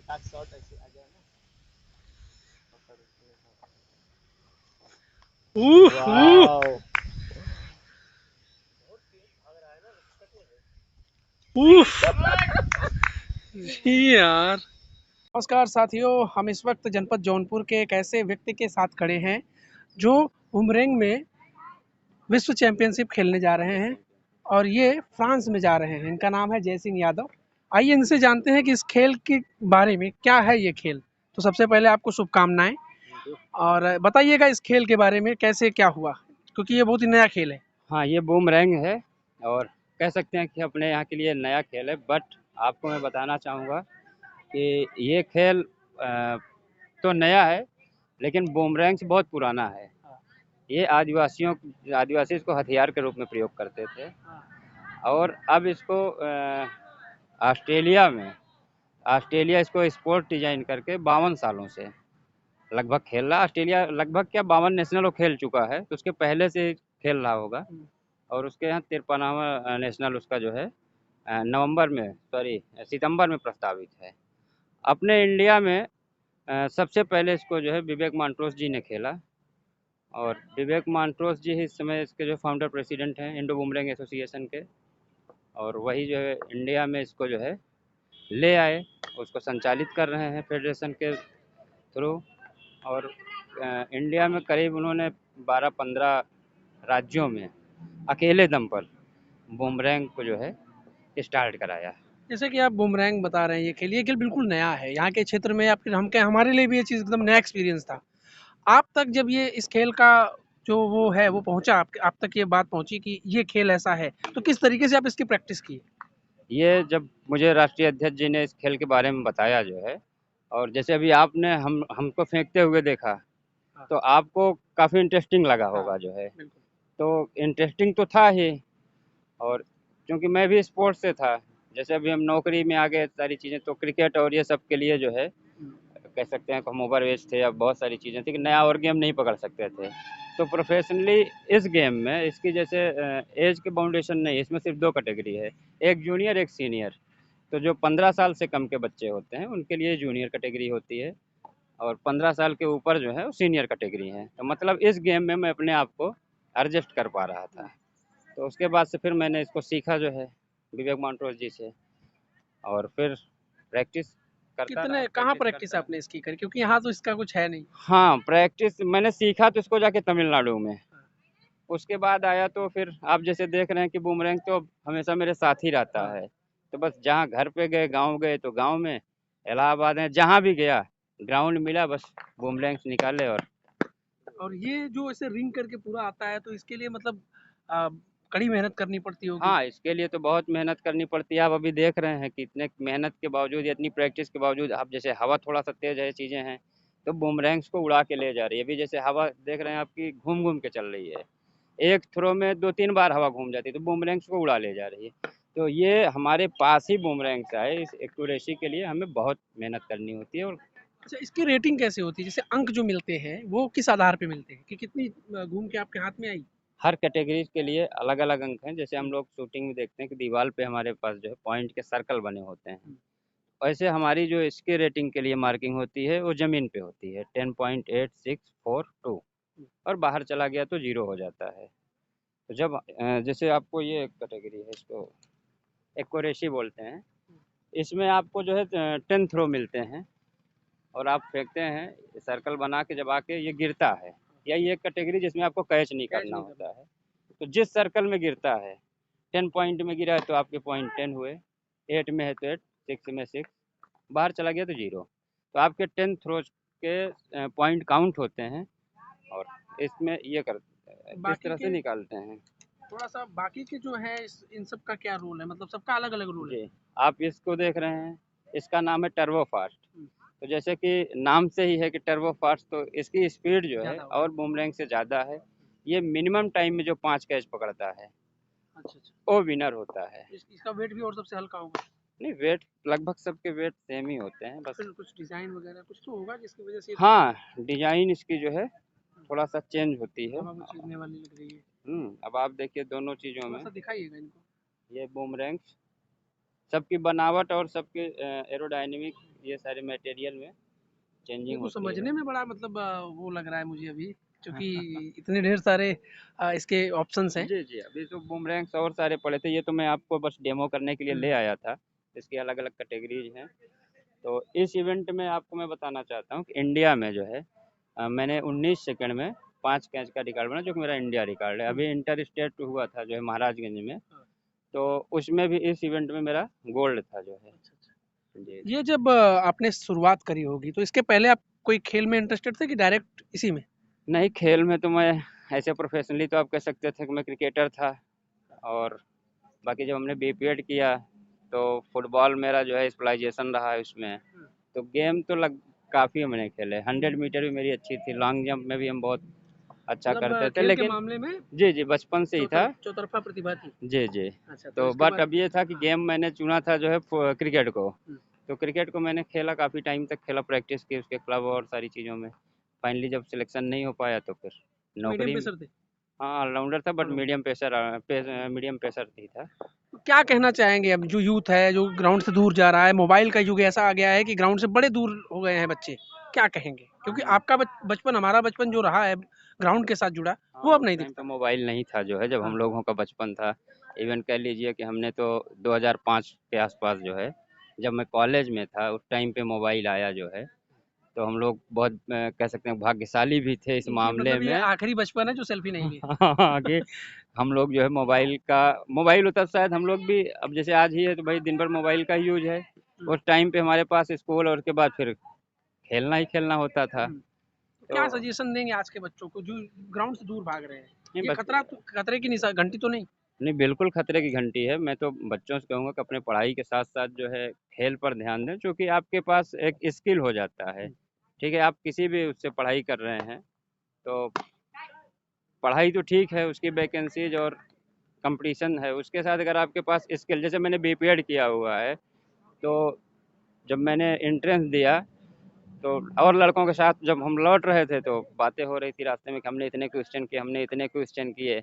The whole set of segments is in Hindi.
वाओ। जी यार। नमस्कार साथियों, हम इस वक्त जनपद जौनपुर के एक ऐसे व्यक्ति के साथ खड़े हैं जो बुमरेंग में विश्व चैंपियनशिप खेलने जा रहे हैं और ये फ्रांस में जा रहे हैं। इनका नाम है जय सिंह यादव। आइए इनसे जानते हैं कि इस खेल के बारे में क्या है ये खेल। तो सबसे पहले आपको शुभकामनाएं और बताइएगा इस खेल के बारे में कैसे क्या हुआ, क्योंकि ये बहुत ही नया खेल है। हाँ, ये बूमरैंग है और कह सकते हैं कि अपने यहाँ के लिए नया खेल है, बट आपको मैं बताना चाहूँगा कि ये खेल तो नया है, लेकिन बूमरैंग से बहुत पुराना है। ये आदिवासी इसको हथियार के रूप में प्रयोग करते थे और अब इसको ऑस्ट्रेलिया में ऑस्ट्रेलिया इसको स्पोर्ट डिज़ाइन करके 52 सालों से लगभग खेल रहा है। ऑस्ट्रेलिया लगभग क्या 52 नेशनल वो खेल चुका है, तो उसके पहले से खेल रहा होगा और उसके यहाँ 53वां नेशनल उसका जो है सितंबर में प्रस्तावित है। अपने इंडिया में सबसे पहले इसको जो है विवेक मांट्रोस जी ने खेला और विवेक मांट्रोस जी इस समय इसके जो फाउंडर प्रेसिडेंट हैं इंडो बूमरैंग एसोसिएशन के, और वही जो है इंडिया में इसको जो है ले आए, उसको संचालित कर रहे हैं फेडरेशन के थ्रू। और इंडिया में करीब उन्होंने 12-15 राज्यों में अकेले दम पर बूमरैंग को जो है स्टार्ट कराया। जैसे कि आप बुमरैंग बता रहे हैं, ये खेल बिल्कुल नया है यहाँ के क्षेत्र में, या फिर हमारे लिए भी ये चीज़ एकदम नया एक्सपीरियंस था। आप तक जब ये इस खेल का जो वो है वो पहुंचा, आप तक ये बात पहुंची कि ये खेल ऐसा है, तो किस तरीके से आप इसकी प्रैक्टिस की? ये जब मुझे राष्ट्रीय अध्यक्ष जी ने इस खेल के बारे में बताया जो है, और जैसे अभी आपने हमको फेंकते हुए देखा, हाँ, तो आपको काफ़ी इंटरेस्टिंग लगा हाँ, होगा जो है। बिल्कुल। तो इंटरेस्टिंग तो था ही, और क्योंकि मैं भी स्पोर्ट्स से था, जैसे अभी हम नौकरी में आ गए सारी चीज़ें, तो क्रिकेट और ये सब के लिए जो है कह सकते हैं कि हम ओवर एज थे, अब बहुत सारी चीज़ें थी कि नया और गेम नहीं पकड़ सकते थे। तो प्रोफेशनली इस गेम में इसकी जैसे एज के बाउंडेशन नहीं, इसमें सिर्फ 2 कैटेगरी है, एक जूनियर एक सीनियर। तो जो 15 साल से कम के बच्चे होते हैं उनके लिए जूनियर कैटेगरी होती है और 15 साल के ऊपर जो है वो सीनियर कैटेगरी है। तो मतलब इस गेम में मैं अपने आप को एडजस्ट कर पा रहा था। तो उसके बाद से फिर मैंने इसको सीखा जो है विवेक मांट्रोस जी से, और फिर प्रैक्टिस करता रहा, कितने कहाँ प्रैक्टिस प्रैक्टिस करता। आपने इसकी करी, क्योंकि यहाँ तो इसका कुछ है नहीं। हाँ, प्रैक्टिस मैंने सीखा तो इसको जाके तमिलनाडु में। उसके बाद आया तो फिर आप जैसे देख रहे हैं कि बूमरैंग तो हमेशा मेरे साथ ही रहता हाँ। है। तो बस जहाँ घर पे गए, गाँव गए तो गाँव में, इलाहाबाद में जहाँ भी गया, ग्राउंड मिला बस बूमरैंग्स निकाले। और ये जो ऐसे रिंग करके पूरा आता है, तो इसके लिए मतलब आ, कड़ी मेहनत करनी पड़ती होगी। हाँ, इसके लिए तो बहुत मेहनत करनी पड़ती है। आप अभी देख रहे हैं कि इतने मेहनत के बावजूद, इतनी प्रैक्टिस के बावजूद, आप जैसे हवा थोड़ा-सा तेज़ है, चीज़ें हैं, तो बूमरैंग्स को उड़ा के ले जा रही है। अभी जैसे हवा देख रहे हैं आपकी घूम-घूम के चल रही है। एक थ्रो में 2-3 बार हवा घूम जाती है, तो बूमरैंग्स को उड़ा ले जा रही है। तो ये हमारे पास ही बूमरैंग्स आए, इस एक्यूरेसी के लिए हमें बहुत मेहनत करनी होती है। और अच्छा, इसकी रेटिंग कैसे होती है? जैसे अंक जो मिलते हैं वो किस आधार पे मिलते हैं कि कितनी घूम के आपके हाथ में आई? हर कैटेगरी के लिए अलग-अलग अंक हैं। जैसे हम लोग शूटिंग में देखते हैं कि दीवार पे हमारे पास जो है पॉइंट के सर्कल बने होते हैं। वैसे हमारी जो इसके रेटिंग के लिए मार्किंग होती है वो ज़मीन पे होती है 10.8642, और बाहर चला गया तो 0 हो जाता है। तो जब जैसे आपको ये कैटेगरी है, इसको एक्यूरेसी बोलते हैं। इसमें आपको जो है 10 थ्रो मिलते हैं और आप फेंकते हैं सर्कल बना के, जब आके ये गिरता है। यही एक कैटेगरी जिसमें आपको कैच नहीं कैच करना नहीं करना। होता है। तो जिस सर्कल में गिरता है, 10 पॉइंट में गिरा है तो आपके पॉइंट 10 हुए, 8 में है तो 8, 6 में 6, बाहर चला गया तो 0। तो आपके 10 थ्रोज के पॉइंट काउंट होते हैं और इसमें ये इस बाकी तरह से के निकालते हैं। थोड़ा सा बाकी के जो है इन सब का क्या रोल है, मतलब सबका अलग अलग रोल है। जी, आप इसको देख रहे हैं, इसका नाम है टर्बो फास्ट। हम्म, तो जैसे कि नाम से ही है कि टर्बो फास्ट, तो इसकी स्पीड जो है ज्यादा होगा। और बूमरैंग से ज़्यादा है। ये मिनिमम टाइम में जो 5 कैच पकड़ता है अच्छा अच्छा। वो विनर होता है। इसका वेट भी और सबसे हल्का होगा। नहीं, वेट लगभग सबके वेट सेम ही होते हैं तो बस। फिर कुछ डिजाइन वगैरह कुछ तो होगा जिसकी वजह से ये थोड़ा हाँ, डिजाइन इसकी जो है थोड़ा सा चेंज होती है। हवा में चीजने वाली लग रही है। अब आप देखिए दोनों चीज़ों थोड़ा में, सा दिखाइएगा इनको। ये बूमरैंग्स सबकी बनावट और सबके एरोडायनेमिक ये सारे मटेरियल में ये चेंजिंग तो होती समझने है। में बड़ा मतलब वो लग रहा है मुझे अभी, क्योंकि इतने ढेर सारे इसके ऑप्शंस हैं। जी, जी, अभी तो बूमरैंग्स और सारे पड़े थे, ये तो मैं आपको बस डेमो करने के लिए ले आया था। इसकी अलग-अलग कैटेगरीज़ हैं। तो इस इवेंट में आपको मैं बताना चाहता हूँ कि इंडिया में जो है मैंने 19 सेकंड में 5 कैच का रिकॉर्ड बना, जो कि मेरा इंडिया रिकॉर्ड है। अभी इंटर स्टेट हुआ था जो है महाराजगंज में, तो उसमें भी इस इवेंट में मेरा गोल्ड था जो है। जी। ये जब आपने शुरुआत करी होगी तो इसके पहले आप कोई खेल में इंटरेस्टेड थे कि डायरेक्ट इसी में? नहीं, खेल में तो मैं ऐसे प्रोफ़ेशनली तो आप कह सकते थे कि मैं क्रिकेटर था, और बाकी जब हमने बीपीएड किया, तो फुटबॉल मेरा जो है स्पेशलाइज़ेशन रहा है उसमें। तो गेम तो लग काफ़ी मैंने खेले, 100 मीटर भी मेरी अच्छी थी, लॉन्ग जंप में भी हम बहुत अच्छा मतलब करते थे, खेल के लेकिन मामले में जी, जी, बचपन से ही था। चौतरफा प्रतिभा थी। जी, जी। अच्छा, तो तो इसके बट बाद अब ये था कि हाँ, गेम मैंने चुना था जो है क्रिकेट को। हुँ, तो क्रिकेट को मैंने खेला, काफ़ी टाइम तक खेला, प्रैक्टिस की उसके क्लब और सारी चीज़ों में। फाइनली जब सिलेक्शन नहीं हो पाया तो फिर मीडियम नौकरी। पेसर थे। हाँ, ऑलराउंडर था बट ऑलराउंडर। मीडियम पेसर ही था। तो क्या कहना चाहेंगे अब जो यूथ है, जो ग्राउंड से दूर जा रहा है, मोबाइल का युग ऐसा आ गया है कि ग्राउंड से बड़े दूर हो गए हैं बच्चे, क्या कहेंगे? क्योंकि हाँ, आपका बचपन, हमारा बचपन जो रहा है ग्राउंड के साथ जुड़ा, हाँ, वो अब उस नहीं टाइम पे दिखता। मोबाइल नहीं था जो है, जब हम हाँ, लोगों का बचपन था। इवन कह लीजिए कि हमने तो 2005 के आसपास जो है, जब मैं कॉलेज में था, उस टाइम पे मोबाइल आया जो है। तो हम लोग बहुत कह सकते हैं भाग्यशाली भी थे इस ये मामले मतलब ये में। आखिरी बचपन है जो सेल्फी नहीं ली। आगे हम लोग जो है मोबाइल होता तो शायद हम लोग भी, अब जैसे आज ही है तो भाई दिन भर मोबाइल का ही यूज है। हुँ, उस टाइम पे हमारे पास स्कूल और उसके बाद फिर खेलना ही खेलना होता था। हुँ। तो तो क्या सजेशन देंगे आज के बच्चों को जो ग्राउंड से दूर भाग रहे हैं? नहीं ये बच खतरा तो खतरे की निशा घंटी तो नहीं? नहीं, बिल्कुल खतरे की घंटी है। मैं तो बच्चों से कहूँगा कि अपने पढ़ाई के साथ साथ जो है खेल पर ध्यान दें, क्योंकि आपके पास एक स्किल हो जाता है। हुँ, ठीक है, आप किसी भी उससे पढ़ाई कर रहे हैं तो पढ़ाई तो ठीक है, उसकी वैकेंसीज और कंपटीशन है, उसके साथ अगर आपके पास स्किल, जैसे मैंने बीपीएड किया हुआ है, तो जब मैंने एंट्रेंस दिया, तो और लड़कों के साथ जब हम लौट रहे थे तो बातें हो रही थी रास्ते में कि हमने इतने क्वेश्चन किए, हमने इतने क्वेश्चन किए।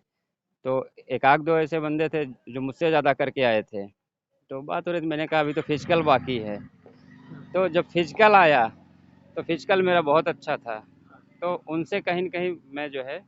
तो एक आध दो ऐसे बंदे थे जो मुझसे ज़्यादा करके आए थे, तो बात हो रही थी, मैंने कहा अभी तो फिजिकल बाकी है। तो जब फिजिकल आया तो फिजिकल मेरा बहुत अच्छा था, तो उनसे कहीं न कहीं मैं जो है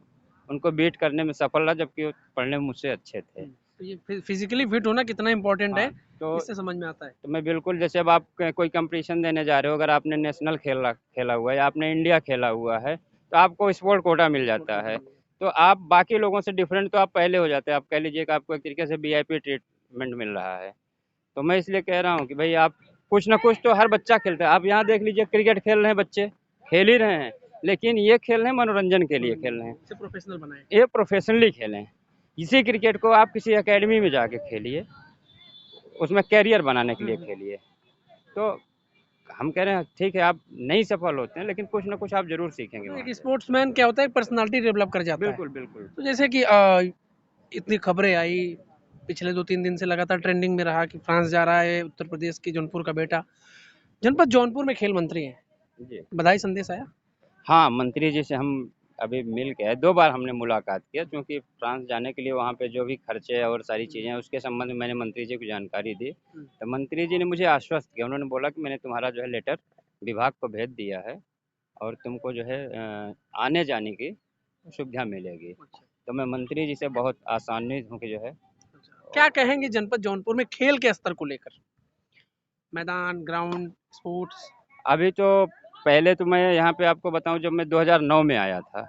उनको बीट करने में सफल रहा, जबकि वो पढ़ने में मुझसे अच्छे थे। तो ये फिज़िकली फिट होना कितना इम्पोर्टेंट है, हाँ, तो इससे समझ में आता है। मैं बिल्कुल, जैसे अब आप कोई कंपटीशन देने जा रहे हो, अगर आपने नेशनल खेला खेला हुआ है या आपने इंडिया खेला हुआ है, तो आपको स्पोर्ट कोटा मिल जाता है। तो आप बाकी लोगों से डिफरेंट तो आप पहले हो जाते हैं। आप कह लीजिए कि आपको एक तरीके से वीआईपी ट्रीटमेंट मिल रहा है। तो मैं इसलिए कह रहा हूँ कि भाई आप कुछ ना कुछ तो हर बच्चा खेलता है। आप यहाँ देख लीजिए, क्रिकेट खेल रहे हैं बच्चे, खेल ही रहे हैं, लेकिन ये खेल रहे हैं मनोरंजन के लिए खेल रहे हैं। इसे प्रोफेशनल बनाएँ। ये प्रोफेशनली खेलें। इसी क्रिकेट को आप किसी एकेडमी में जाके खेलिए, उसमें करियर बनाने के लिए खेलिए। तो हम कह रहे हैं ठीक है, आप नहीं सफल होते हैं, लेकिन कुछ ना कुछ आप ज़रूर सीखेंगे तो वहाँ एक से। स्पोर्ट्समैन क्या होता है, पर्सनालिटी डेवलप कर जाता है। बिल्कुल, बिल्कुल। तो जैसे कि इतनी खबरें आई पिछले 2-3 दिन से लगातार ट्रेंडिंग में रहा कि फ्रांस जा रहा है उत्तर प्रदेश की जौनपुर का बेटा। जनपद जौनपुर में खेल मंत्री हैं, जी। बधाई संदेश आया? हाँ, मंत्री जी से हम अभी मिल के आए, 2 बार हमने मुलाकात किया, क्योंकि फ्रांस जाने के लिए वहाँ पे जो भी खर्चे और सारी चीज़ें हैं, उसके संबंध में मैंने मंत्री जी को जानकारी दी। तो मंत्री जी ने मुझे आश्वस्त किया, उन्होंने बोला कि मैंने तुम्हारा जो है लेटर विभाग को भेज दिया है, और तुमको जो है आने-जाने की सुविधा मिलेगी। तो मैं मंत्री जी से बहुत आसान्वित हूँ कि जो है। क्या कहेंगे जनपद जौनपुर में खेल के स्तर को लेकर? मैदान, ग्राउंड, स्पोर्ट्स? अभी तो पहले तो मैं यहाँ पे आपको बताऊँ, जब मैं 2009 में आया था,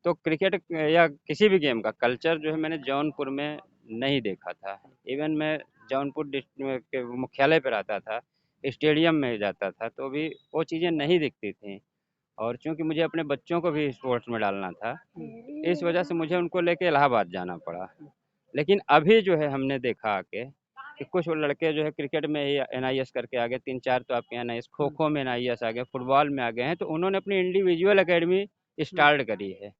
तो क्रिकेट या किसी भी गेम का कल्चर जो है मैंने जौनपुर में नहीं देखा था। इवन मैं जौनपुर के मुख्यालय पे रहता था, स्टेडियम में जाता था, तो भी वो चीज़ें नहीं दिखती थी। और चूँकि मुझे अपने बच्चों को भी स्पोर्ट्स में डालना था, इस वजह से मुझे उनको लेके इलाहाबाद जाना पड़ा। लेकिन अभी जो है हमने देखा आके कि कुछ वो लड़के जो है क्रिकेट में ही एनआईएस करके आ गए, 3-4 तो आपके एनआईएस, खो-खो में एनआईएस आ गए, फुटबॉल में आ गए हैं, तो उन्होंने अपनी इंडिविजुअल अकेडमी स्टार्ट करी है।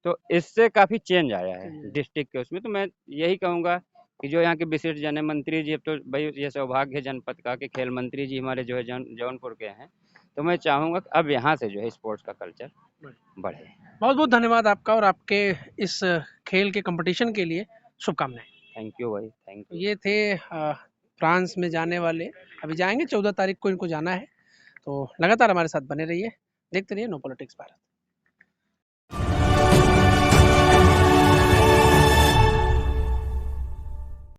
तो इससे काफ़ी चेंज आया है डिस्ट्रिक्ट के उसमें। तो मैं यही कहूँगा कि जो यहाँ के विशिष्ट जन है, मंत्री जी, अब तो भाई ये सौभाग्य है जनपद का कि खेल मंत्री जी हमारे जो है जौनपुर के हैं। तो मैं चाहूँगा कि अब यहाँ से जो है स्पोर्ट्स का कल्चर बढ़े। बहुत बहुत धन्यवाद आपका और आपके इस खेल के कंपटीशन के लिए शुभकामनाएं। थैंक यू भाई, थैंक तो यू। ये थे फ्रांस में जाने वाले, अभी जाएंगे 14 तारीख को इनको जाना है। तो लगातार हमारे साथ बने रहिए, देखते रहिए नो पॉलिटिक्स भारत।